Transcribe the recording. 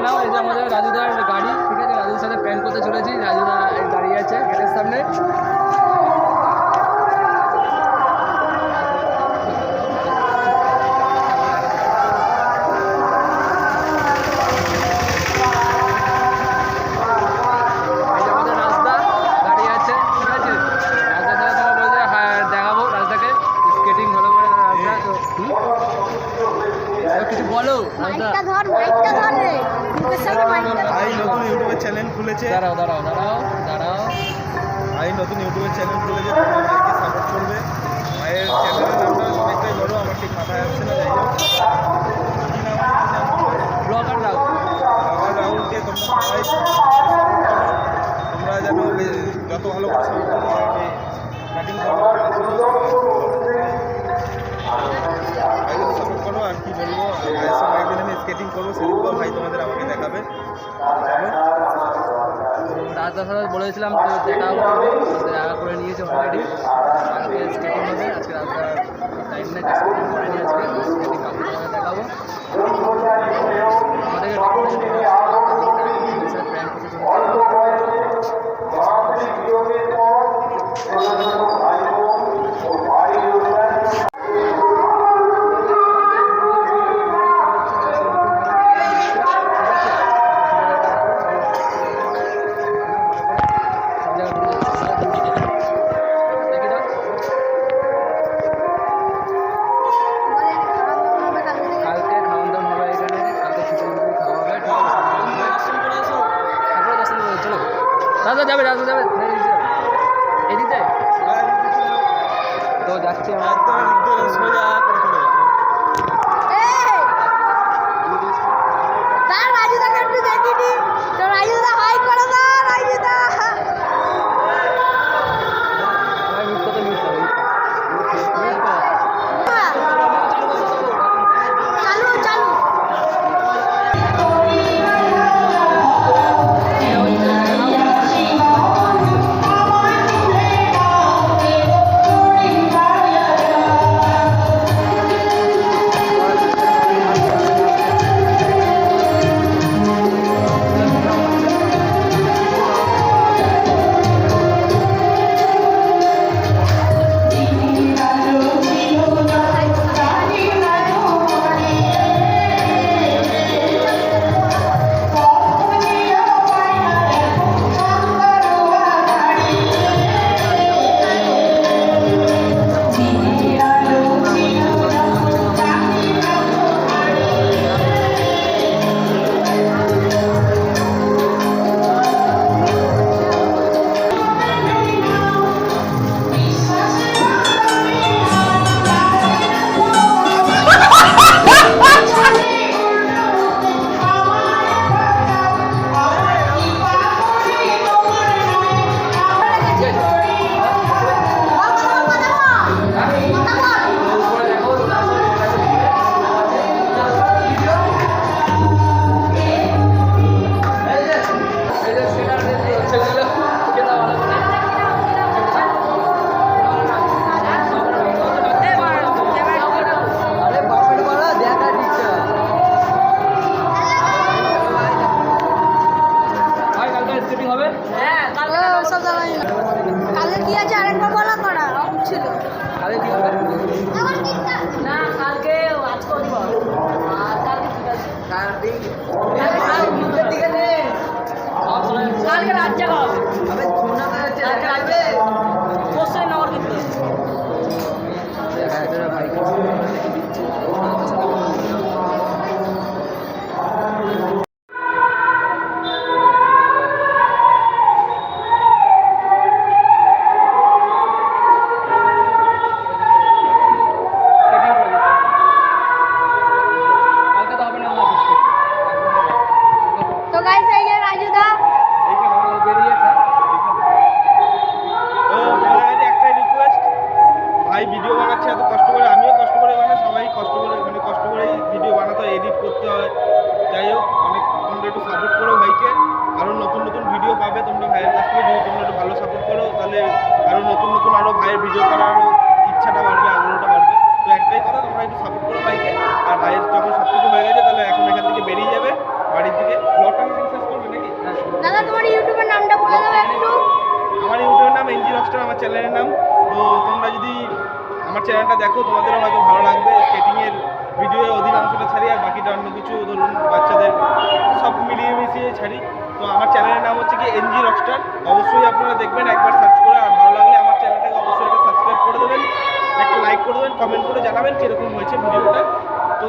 নাও, এই যে আমাদের রাজুদার গাড়ি, ঠিক আছে, রাজুর সাথে প্ল্যান করতে চলেছি। রাজুদা দাঁড়িয়ে আছে গেটের সামনে। কিছু বলো, মাইকটা ধর রে, মুখের সামনে মাইকটা ধর। ভাই নতুন ইউটিউবের চ্যানেল খুলেছে। দাঁড়াও দাঁড়াও দাঁড়াও দাঁড়াও। ভাই নতুন ইউটিউবের চ্যানেল খুলেছে, তোমরা ভাইকে সাপোর্ট করবে। ভাইয়ের চ্যানেলের নামটা অনেকটাই বড়, আমার ঠিক মাথায় আসছে না, যাই হোক ব্লগার রাহুল। ব্লগার রাহুলকে তোমরা সবাই সাপোর্ট করো। তোমরা যেন যত ভালো করে সাপোর্ট করো, কাটিং করো, ভাইকে সাপোর্ট করো। আর কি বলবো, ভাইয়ের সঙ্গে একদিন আমি স্কেটিং করবো, সেদিনকেও ভাই তোমাদের আমাকে দেখাবে। রাজদার সাথে বলেছিলাম তো দেখা করে নিয়েছে অলরেডি। আজকে স্কেটিং হবে, আজকে রাজদার টাইম নেই, স্কেটিং করে নিয়ে আজকে স্কেটিং কমপ্লিট করে দেখাবো। আমাদেরকে প্ল্যান করতে রাজা যাবে এদিকে তো যাচ্ছি সোজা রাজুদাকে একটু দেখিনি তো, রাজুদা হাই করে দাও। রাজুদা চালু চালু। কালকে কি আছে আরেকবার বলা করা ছিল। কালকে কি হবে না কালকে আজকে আর কালকে ঠিক আছে। কালকে রাত জায়গা হবে। কালকে রাতে কোশ্চেন নগর কিন্তু চ্যানেলটা দেখো, তোমাদেরও হয়তো ভালো লাগবে। স্কেটিংয়ের ভিডিও অধিকাংশটা ছাড়ি, আর বাকিটা অন্য কিছু ধরুন বাচ্চাদের সব মিলিয়ে মিশিয়ে ছাড়ি। তো আমার চ্যানেলের নাম হচ্ছে কি এনজি রকস্টার। অবশ্যই আপনারা দেখবেন, একবার সার্চ করে, আর ভালো লাগলে আমার চ্যানেলটাকে অবশ্যই একটা সাবস্ক্রাইব করে দেবেন, একটা লাইক করে দেবেন, কমেন্ট করে জানাবেন কীরকম হয়েছে ভিডিওটা। তো